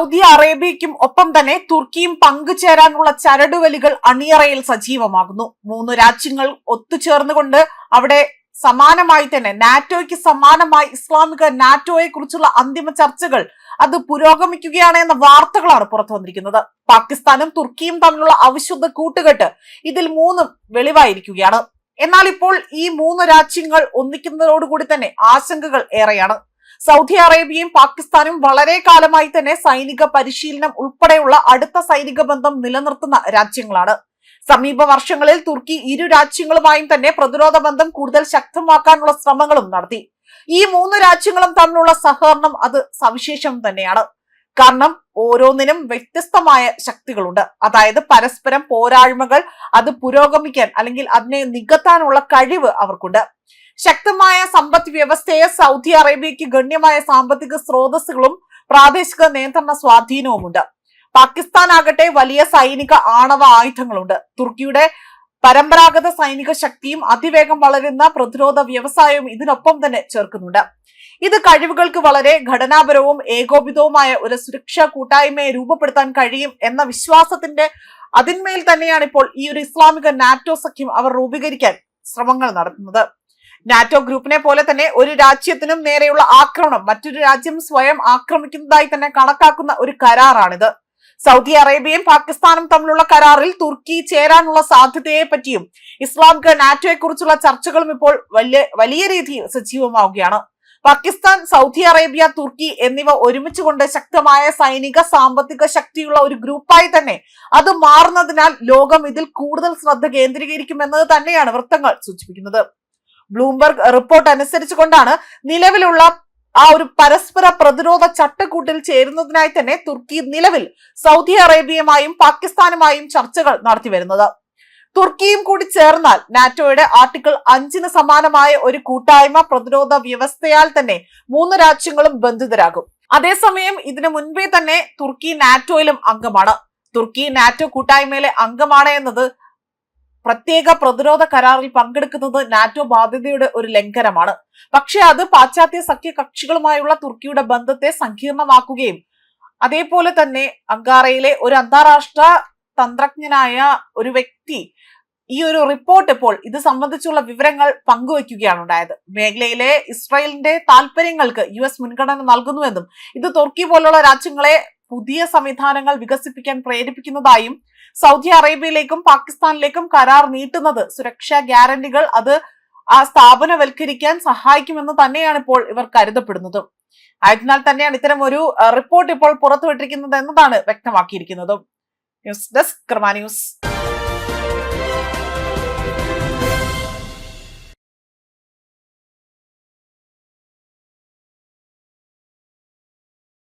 Saudi അറേബ്യയ്ക്കും ഒപ്പം തന്നെ തുർക്കിയും പങ്കുചേരാനുള്ള ചരടുവലികൾ അണിയറയിൽ സജീവമാകുന്നു. 3 രാജ്യങ്ങൾ ഒത്തുചേർന്നുകൊണ്ട് അവിടെ സമാനമായി തന്നെ നാറ്റോയ്ക്ക് സമാനമായി ഇസ്ലാമിക നാറ്റോയെ കുറിച്ചുള്ള അന്തിമ ചർച്ചകൾ അത് പുരോഗമിക്കുകയാണ് എന്ന വാർത്തകളാണ് പുറത്തു വന്നിരിക്കുന്നത്. പാകിസ്ഥാനും തുർക്കിയും തമ്മിലുള്ള അവിശുദ്ധ കൂട്ടുകെട്ട് ഇതിൽ 3 വെളിവായിരിക്കുകയാണ്. എന്നാൽ ഇപ്പോൾ ഈ 3 രാജ്യങ്ങൾ ഒന്നിക്കുന്നതോടുകൂടി തന്നെ ആശങ്കകൾ ഏറെയാണ്. സൗദി അറേബ്യയും പാകിസ്ഥാനും വളരെ കാലമായി തന്നെ സൈനിക പരിശീലനം ഉൾപ്പെടെയുള്ള അടുത്ത സൈനിക ബന്ധം നിലനിർത്തുന്ന രാജ്യങ്ങളാണ്. സമീപ വർഷങ്ങളിൽ തുർക്കി ഇരു രാജ്യങ്ങളുമായും തന്നെ പ്രതിരോധ ബന്ധം കൂടുതൽ ശക്തമാക്കാനുള്ള ശ്രമങ്ങളും നടത്തി. ഈ 3 രാജ്യങ്ങളും തമ്മിലുള്ള സഹകരണം അത് സവിശേഷം തന്നെയാണ്. കാരണം ഓരോന്നിനും വ്യത്യസ്തമായ ശക്തികളുണ്ട്. അതായത് പരസ്പരം പോരായ്മകൾ അത് പുരോഗമിക്കാൻ അല്ലെങ്കിൽ അതിനെ നികത്താനുള്ള കഴിവ് അവർക്കുണ്ട്. ശക്തമായ സമ്പദ് വ്യവസ്ഥയെ സൗദി അറേബ്യയ്ക്ക് ഗണ്യമായ സാമ്പത്തിക സ്രോതസ്സുകളും പ്രാദേശിക നിയന്ത്രണ സ്വാധീനവുമുണ്ട്. പാകിസ്ഥാൻ ആകട്ടെ വലിയ സൈനിക ആണവ ആയുധങ്ങളുണ്ട്. തുർക്കിയുടെ പരമ്പരാഗത സൈനിക ശക്തിയും അതിവേഗം വളരുന്ന പ്രതിരോധ വ്യവസായവും ഇതിനൊപ്പം തന്നെ ചേർക്കുന്നുണ്ട്. ഇത് കഴിവുകൾക്ക് വളരെ ഘടനാപരവും ഏകോപിതവുമായ ഒരു സുരക്ഷാ കൂട്ടായ്മയെ രൂപപ്പെടുത്താൻ കഴിയും എന്ന വിശ്വാസത്തിന്റെ അതിന്മേൽ തന്നെയാണ് ഇപ്പോൾ ഈ ഒരു ഇസ്ലാമിക നാറ്റോ സഖ്യം അവർ രൂപീകരിക്കാൻ ശ്രമങ്ങൾ നടത്തുന്നത്. നാറ്റോ ഗ്രൂപ്പിനെ പോലെ തന്നെ ഒരു രാജ്യത്തിനും നേരെയുള്ള ആക്രമണം മറ്റൊരു രാജ്യം സ്വയം ആക്രമിക്കുന്നതായി തന്നെ കണക്കാക്കുന്ന ഒരു കരാറാണിത്. സൗദി അറേബ്യയും പാകിസ്ഥാനും തമ്മിലുള്ള കരാറിൽ തുർക്കി ചേരാനുള്ള സാധ്യതയെ പറ്റിയും ഇസ്ലാമിക നാറ്റോയെ കുറിച്ചുള്ള ചർച്ചകളും ഇപ്പോൾ വലിയ രീതിയിൽ സജീവമാവുകയാണ്. പാകിസ്ഥാൻ, സൗദി അറേബ്യ, തുർക്കി എന്നിവ ഒരുമിച്ചുകൊണ്ട് ശക്തമായ സൈനിക സാമ്പത്തിക ശക്തിയുള്ള ഒരു ഗ്രൂപ്പായി തന്നെ അത് മാറുന്നതിനാൽ ലോകം ഇതിൽ കൂടുതൽ ശ്രദ്ധ കേന്ദ്രീകരിക്കുമെന്നത് തന്നെയാണ് വൃത്തങ്ങൾ സൂചിപ്പിക്കുന്നത്. ബ്ലൂംബർഗ് റിപ്പോർട്ട് അനുസരിച്ചുകൊണ്ടാണ് നിലവിലുള്ള ആ ഒരു പരസ്പര പ്രതിരോധ ചട്ടക്കൂട്ടിൽ ചേരുന്നതിനായി തന്നെ തുർക്കി നിലവിൽ സൗദി അറേബ്യയുമായും പാകിസ്ഥാനുമായും ചർച്ചകൾ നടത്തിവരുന്നത്. തുർക്കിയും കൂടി ചേർന്നാൽ നാറ്റോയുടെ ആർട്ടിക്കിൾ 5 സമാനമായ ഒരു കൂട്ടായ്മ പ്രതിരോധ വ്യവസ്ഥയാൽ തന്നെ 3 രാജ്യങ്ങളും ബന്ധിതരാകും. അതേസമയം ഇതിനു മുൻപേ തന്നെ തുർക്കി നാറ്റോയിലും അംഗമാണ്. തുർക്കി നാറ്റോ കൂട്ടായ്മയിലെ അംഗമാണ് എന്നത് പ്രത്യേക പ്രതിരോധ കരാറിൽ പങ്കെടുക്കുന്നത് നാറ്റോ ബാധ്യതയുടെ ഒരു ലംഘനമാണ്. പക്ഷെ അത് പാശ്ചാത്യ സഖ്യ കക്ഷികളുമായുള്ള തുർക്കിയുടെ ബന്ധത്തെ സങ്കീർണമാക്കുകയും അതേപോലെ തന്നെ അങ്കാറയിലെ ഒരു അന്താരാഷ്ട്ര തന്ത്രജ്ഞനായ ഒരു വ്യക്തി ഈ ഒരു റിപ്പോർട്ട് ഇപ്പോൾ ഇത് സംബന്ധിച്ചുള്ള വിവരങ്ങൾ പങ്കുവയ്ക്കുകയാണ് ഉണ്ടായത്. മേഖലയിലെ ഇസ്രായേലിന്റെ താല്പര്യങ്ങൾക്ക് US മുൻഗണന നൽകുന്നുവെന്നും ഇത് തുർക്കി പോലുള്ള രാജ്യങ്ങളെ പുതിയ സംവിധാനങ്ങൾ വികസിപ്പിക്കാൻ പ്രേരിപ്പിക്കുന്നതായും സൗദി അറേബ്യയിലേക്കും പാകിസ്ഥാനിലേക്കും കരാർ നീട്ടുന്നത് സുരക്ഷാ ഗ്യാരണ്ടികൾ അത് ആ സ്ഥാപനവൽക്കരിക്കാൻ സഹായിക്കുമെന്ന് തന്നെയാണ് ഇപ്പോൾ ഇവർ കരുതപ്പെടുന്നത്. ആയതിനാൽ തന്നെയാണ് ഇത്തരം ഒരു റിപ്പോർട്ട് ഇപ്പോൾ പുറത്തുവിട്ടിരിക്കുന്നത് എന്നതാണ് വ്യക്തമാക്കിയിരിക്കുന്നത്. ന്യൂസ് ഡെസ്ക് കർമ്മ ന്യൂസ്.